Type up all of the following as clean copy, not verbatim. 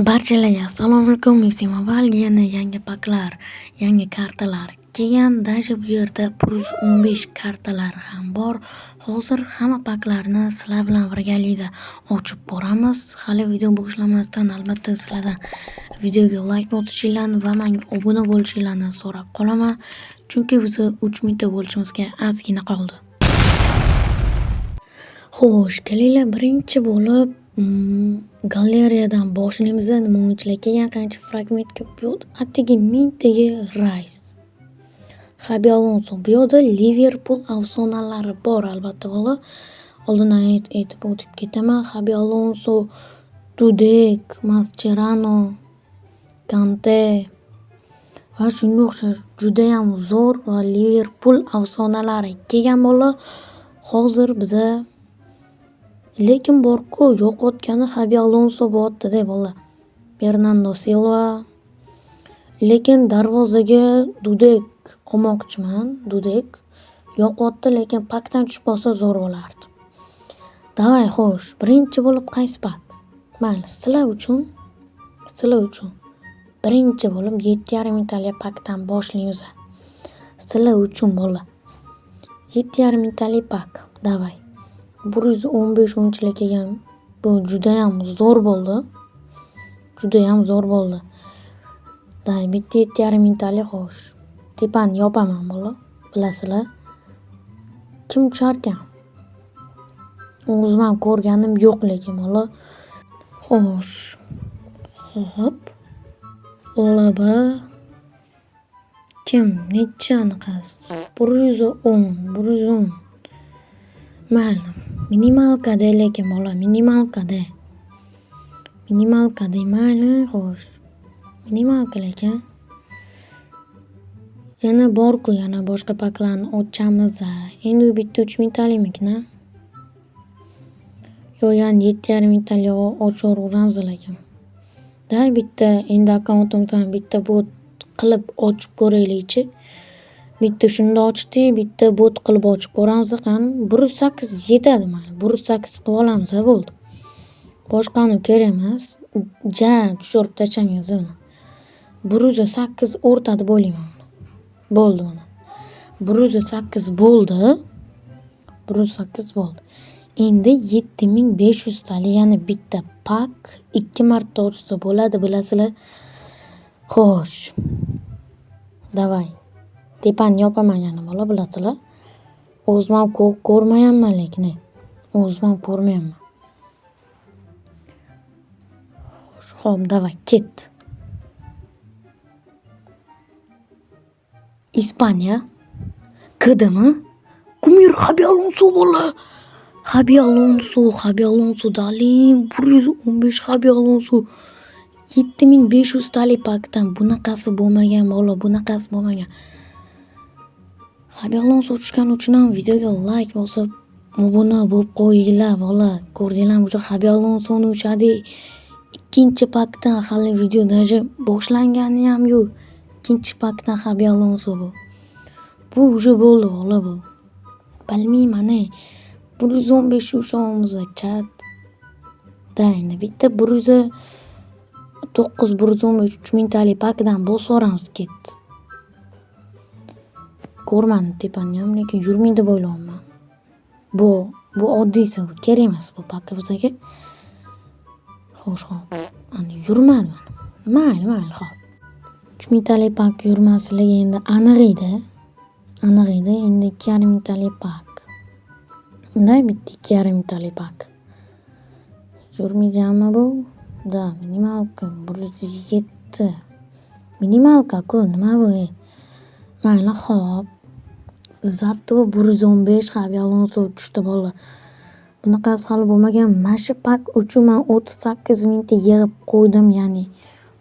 Barchalarga assalomu alaykum. Avvalgi yangi paklar, yangi kartalar kelgan. Даже bu yerda +15 kartalari ham bor. Hozir hamma paklarni sizlar bilan birgalikda ochib boramiz. Hali video boshlamasdan albatta sizlardan videoga like bosishinglarni va menga obuna bo'lishinglarni so'rab qolaman. Chunki biz 3000 ta bo'lishimizga ozgina qoldi. Xo'sh, kelinglar birinchi bo'lib galeriyadan boshlaymiz. Nima uchun kelgan qancha fragment ko'p bu atigi mintagi Rice. Xabi Alonso. Bu yerda Liverpool afsonalari bor albatta bola. Oldindan aytib o'tib ketaman. Xabi Alonso, Dudek, Mascherano, Kante va shunga o'xshash juda ham zo'r va Liverpool afsonalari kelgan bola. Hozir biza lekin bor-ku, yo'qotgani Xabi Alonso bo'lyapti-da bola. Bernardo Silva. Lekin darvozaga Dudek olmoqchiman. Dudek yo'qotdi, lekin pakdan tushib qolsa zo'r bo'lardi. Davay, xo'sh, birinchi bo'lib qaysi pak? Mayli, sizlar uchun birinchi bo'lib 7,5 mingtalik pakdan boshlaymiz. Sizlar uchun bola. 7,5 mingtalik pak. Davay. 115 o'yinchilar kelgan. Bu juda ham zo'r bo'ldi. Davay, bitta 7,5 mingtalik xo'sh. Tepani yopaman bola. Bilasizlar. Kim tusharkan? O'zim ham ko'rganim yo'q lekin bola. Xo'sh. Xo'p. Olaba. Kim? Necha anaqasi? 110. Mayli. Minimalkada lekin bola, minimalkada mayli, xo'sh. Minimalka lekin. Yana bor-ku, yana boshqa paklarni ochamiz. Endi u bitta 3 mingtalikmikin. Yo'q, yana 7,5 mingtalik ochaveramiz lekin. Da bitta endi akkauntimizdan bitta bot qilib ochib ko'raylikchi. Bitta shunda ochdik, bitta bot qilib ochib ko'ramiz. Qani 1.8 yetadi mana. 1.8 qilib olamiz, bo'ldi. Boshqani kerak emas. Tushirib tashlamaymiz buni. 1.8 o'rtada bo'layman. Bo'ldi mana. 1.8 bo'ldi. 1.8 bo'ldi. Endi 7500 talik yana bitta pak 2 marta ochsa bo'ladi, bilasizlar. Xo'sh. Davay. Tepani yopaman yana bola, bilasizlar. O'zim ham ko'rmayapman lekin. Xo'p, davay, ket. Ispaniya. Kdmi? Kumir Xabi Alonso bola. Xabi Alonso dalim 115 Xabi Alonso. 7500 talik pakdan bunaqasi bo'lmagan bola, Xabi Alonso tushgani uchun ham videoga like bosib, obuna bo'lib qo'yinglar bola. Ko'rdinglarmi, o'sha Xabi Alonsoni uchadi. Ikkinchi pakdan hali video даже boshlangani ham yo'q. Ikkinchi pakdan Xabi Alonso bu. Bu уже bo'ldi bola bu. Bilmayman, 115 ushamiz chat. Endi bitta 109 115 3 mingtalik pakdan bosvoramiz ketdi. Ko'rmadim tepani ham, lekin yurmaydi deb o'ylayapman. Bu oddiysi, bu kerak emas bu pakka bizga. Xo'sh. Ana yurmadi mana. Mayli, xo'p. 3 mingtalik pak yurmasligi endi aniq edi. Endi 2,5 mingtalik pak. Bunday bitta 2,5 mingtalik pak. Yurmayapmi bu? Da, minimalka 107. Minimalka-ku, nima bu? Mayli, xo'p. Zato 115 Xabi Alonso tushdi bola. Bunaqasi hali bo'lmagan. Mana pak uchun men 38 mingta yig'ib qo'ydim, ya'ni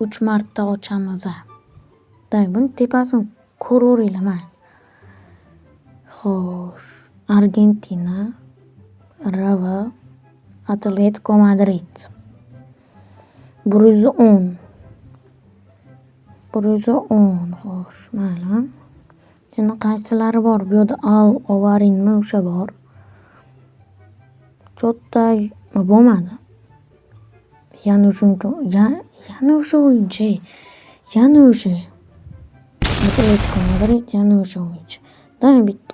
3 marta ochamiz. Buni tepasini ko'raveringlar mana. Xo'sh, Argentina, Rava, Atletico Madrid. 110. Xo'sh, mayli. Yana qaysilari bor? Bu yerda Al-Ovarinmi o'sha bor. Cho'tta bo'lmadi. Yana o'sha o'yinchi. Yana o'sha. Atletico Madrid yana o'sha o'yinchi. Davay bitta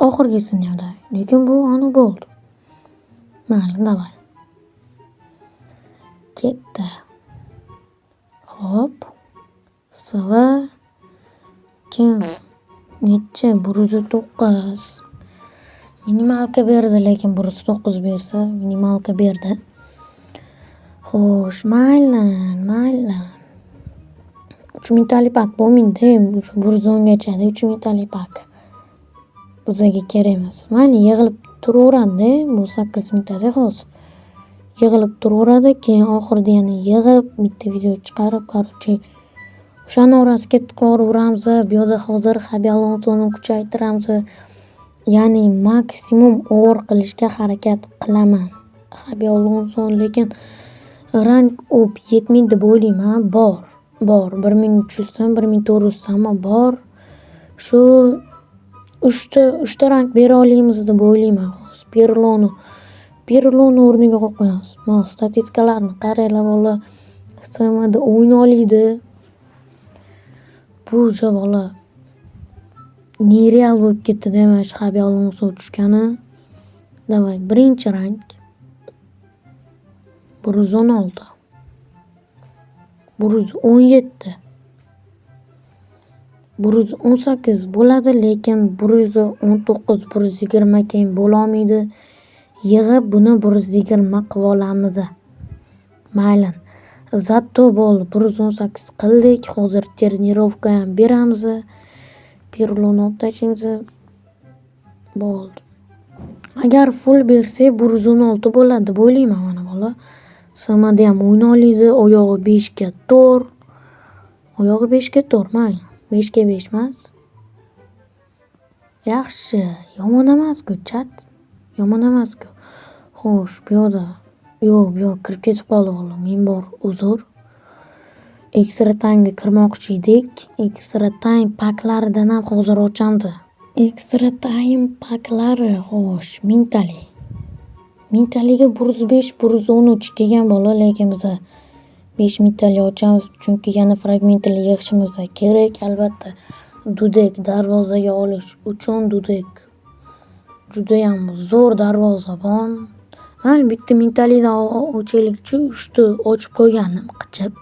oxirgisini ham davay. Lekin bu ani bo'ldi. Mayli, davay. Ketdi. Xo'p. Sava kim? Necha? 109. Minimalka berdi, lekin 109 bersa, minimalka berdi. Xo'sh, mayli. 3 mingtalik pak bo'lmaydi, 110 gacha 3 mingtalik pak. Bizga kerak emas. Mayli, yig'ilib turaveradi, bu 8 mingtada hozir. Yig'ilib turaveradi, keyin oxirida yana yig'ib bitta video chiqarib, короче, o'shani orasiga tiqaveramiz. Bu yerda hozir Xabi Alonsoni kuchaytiramiz. Ya'ni maksimum o'g'ir qilishga harakat qilaman. Xabi Alonso, lekin rank up yetmaydi deb o'ylayman. Bor. 1300 dan 1400 dan bor. Shu 3 ta rank bera olamiz deb o'ylayman. Pirloni o'rniga qo'yib qo'yamiz. Mana statistikalarni qaranglar, bola SMda o'yin oladi. Bu bola nereal bo'lib ketdi demak, Xabi Alonso tushgani. Davay, birinchi rank 116. 117. 118 bo'ladi, lekin 119, 120 keyin bo'la olmaydi. Yig'ib buni 120 qilib olamiz. Mayli. Zato bo'ldi, 118 qildik. Hozir trenirovka ham beramiz. Pirloni olib tashlaymiz. Bo'ldi. Agar full bersak 116 bo'ladi deb o'ylayman mana bola. SMda ham o'yin oladi, oyog'i 5 ga 4. Oyog'i 5 ga 4, mayli. 5 ga 5 emas. Yaxshi, yomon emas-ku, chat. Yomon emas-ku. Xo'sh, bu yoqda kirib ketib qoldi bola. Men bor, uzr. Extra time'ga kirmoqchi edik. Extra time paklaridan ham hozir ochamiz. Extra time paklari, xo'sh, mingtalik. Mingtaliga 105, 113 kelgan bola, lekin biz 5 mingtalik ochamiz, chunki yana fragmentini yig'ishimiz kerak. Albatta, Dudek darvozaga olish uchun Dudek juda ham zo'r darvozabon. Mana bitta mingtalikdan ochaylikchi, 3 ta ochib qo'yganim qichib.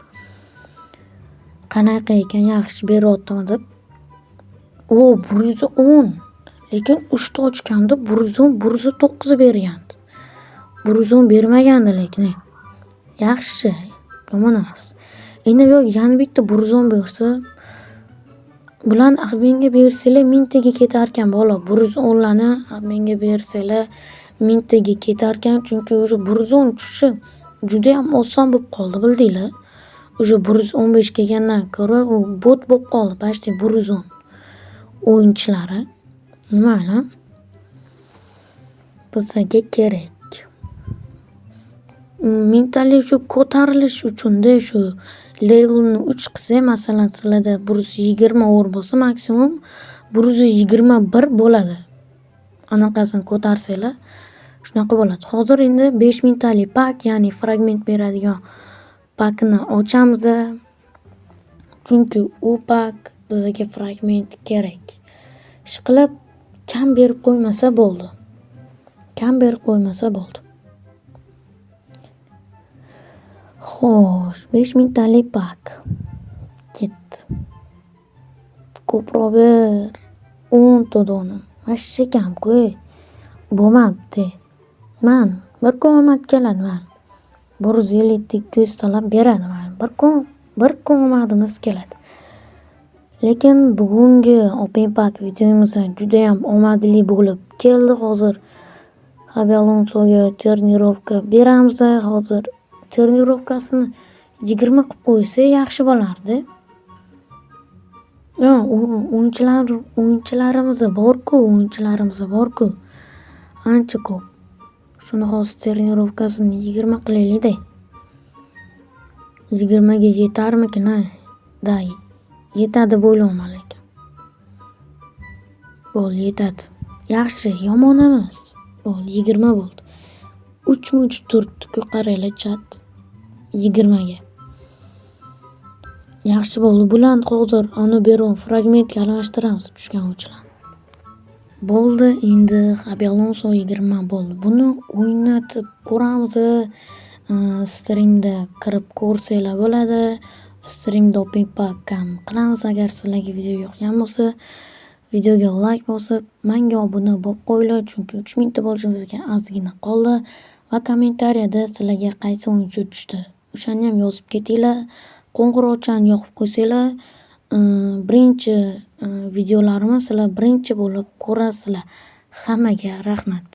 Qanaqa ekan, yaxshi beryaptimi deb. 110. Lekin 3 ta ochganda 110, 109 bergandi. 110 bermagandi lekin. Yaxshi, yomon emas. Endi bu yana bitta 110 bersa, bulan menga bersalar mingtaga ketar ekan bola. 110 larni menga bersalar mingtaga ketar ekan, chunki o'sha 110 tushishi juda ham oson bo'lib qoldi, bildinglar. O'sha 115 kelgandan ko'ra u bot bo'lib qoldi, почти 110 o'yinchilari. Nima? Bizga kerak. Mingtalik shu ko'tarilish uchun-da, shu levelni 3 qilsa, masalan, sizlarda 120 o'g'ir bo'lsa, maksimum 121 bo'ladi. Anaqasini ko'tarsanglar, shunaqa bo'ladi. Hozir endi 5 mingtalik pak, ya'ni fragment beradigan pakni ochamiz. Chunki u pak bizga fragment kerak. Ishqilib kam berib qo'ymasa bo'ldi. Xo'sh, 5 mingtalik pak. Ketdi. Ko'proq ber. 10 ta donim. Mashsha kam-ku. Bo'lmabdi. Men bir kun omad keladi men. 150-200 talab beradi men. Bir kun omadimiz keladi. Lekin bugungi Open Pack videomiz juda ham omadli bo'lib keldi. Hozir Xabi Alonsoga trenirovka beramiz. Hozir trenirovkasini 20 qilib qo'ysa yaxshi bo'lardi. O'yinchilarimiz bor-ku. Ancha ko'p. Shuni hozir trenirovkasini 20 qilaylik-da. 20 ga yetarmikin? Da, yetadi deb o'ylayman lekin. Bo'ldi, yetadi. Yaxshi, yomon emas. Bo'ldi, 20 bo'ldi. 3 turtdi-ku, qaranglar chat. 20 ga. Yaxshi bo'ldi. Bularni hozir uni berib fragmentga almashtiramiz tushgan o'yinchilarni. Bo'ldi, endi Xabi Alonso 20 bo'ldi. Buni o'ynatib ko'ramiz. Streamda kirib ko'rsanglar bo'ladi. Streamda open pack ham qilamiz agar sizlarga video yoqgan bo'lsa. Videoga like bosib, menga obuna bo'lib qo'yinglar, chunki 3000 ta bo'lishimizga ozgina qoldi va kommentariyada sizlarga qaysi o'yinchi tushdi, o'shani ham yozib ketinglar. Qo'ng'iroqchani yoqib qo'ysanglar, birinchi videolarimiz sizlar birinchi bo'lib ko'rasizlar. Hammaga rahmat.